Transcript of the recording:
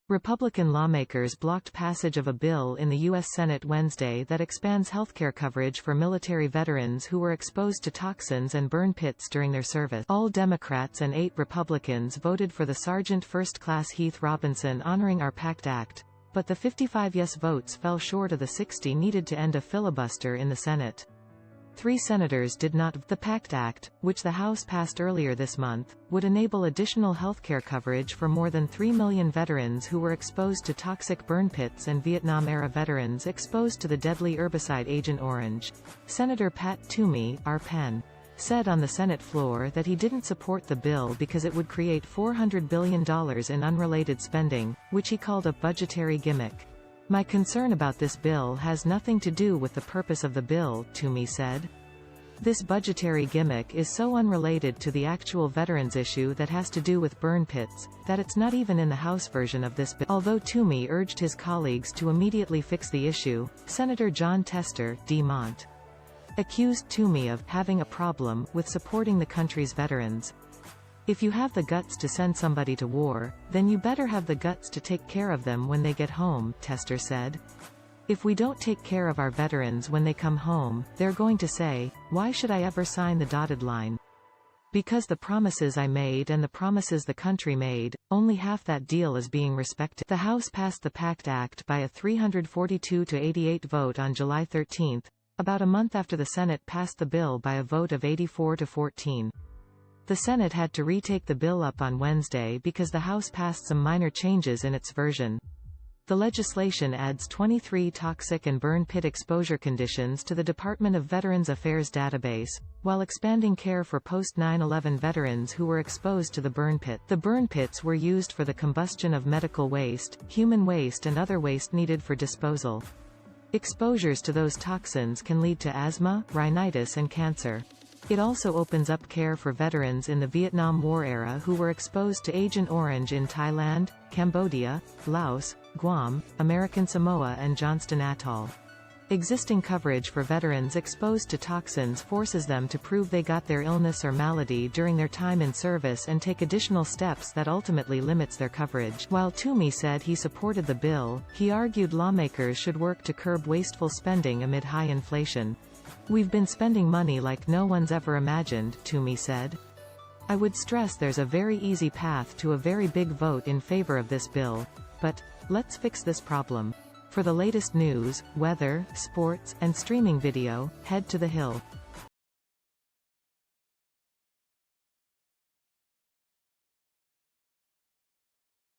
Republican lawmakers blocked passage of a bill in the U.S. Senate Wednesday that expands healthcare coverage for military veterans who were exposed to toxins and burn pits during their service. All Democrats and 8 Republicans voted for the Sergeant First Class Heath Robinson Honoring Our Pact Act, but the 55 yes votes fell short of the 60 needed to end a filibuster in the Senate. 3 senators did not. The PACT Act, which the House passed earlier this month, would enable additional healthcare coverage for more than 3 million veterans who were exposed to toxic burn pits and Vietnam-era veterans exposed to the deadly herbicide Agent Orange. Senator Pat Toomey, R-Pen, said on the Senate floor that he didn't support the bill because it would create $400 billion in unrelated spending, which he called a budgetary gimmick. My concern about this bill has nothing to do with the purpose of the bill, Toomey said. This budgetary gimmick is so unrelated to the actual veterans issue that has to do with burn pits, that it's not even in the House version of this bill. Although Toomey urged his colleagues to immediately fix the issue, Senator John Tester, D-Mont, accused Toomey of having a problem with supporting the country's veterans. If you have the guts to send somebody to war, then you better have the guts to take care of them when they get home, Tester said. If we don't take care of our veterans when they come home, they're going to say, why should I ever sign the dotted line? Because the promises I made and the promises the country made, only half that deal is being respected. The House passed the PACT Act by a 342-88 vote on July 13, about a month after the Senate passed the bill by a vote of 84-14. The Senate had to retake the bill up on Wednesday because the House passed some minor changes in its version. The legislation adds 23 toxic and burn pit exposure conditions to the Department of Veterans Affairs database, while expanding care for post-9/11 veterans who were exposed to the burn pit. The burn pits were used for the combustion of medical waste, human waste and other waste needed for disposal. Exposures to those toxins can lead to asthma, rhinitis and cancer. It also opens up care for veterans in the Vietnam War era who were exposed to Agent Orange in Thailand, Cambodia, Laos, Guam, American Samoa and Johnston Atoll. Existing coverage for veterans exposed to toxins forces them to prove they got their illness or malady during their time in service and take additional steps that ultimately limits their coverage. While Toomey said he supported the bill, he argued lawmakers should work to curb wasteful spending amid high inflation. We've been spending money like no one's ever imagined, Toomey said. I would stress there's a very easy path to a very big vote in favor of this bill. But, let's fix this problem. For the latest news, weather, sports, and streaming video, head to The Hill.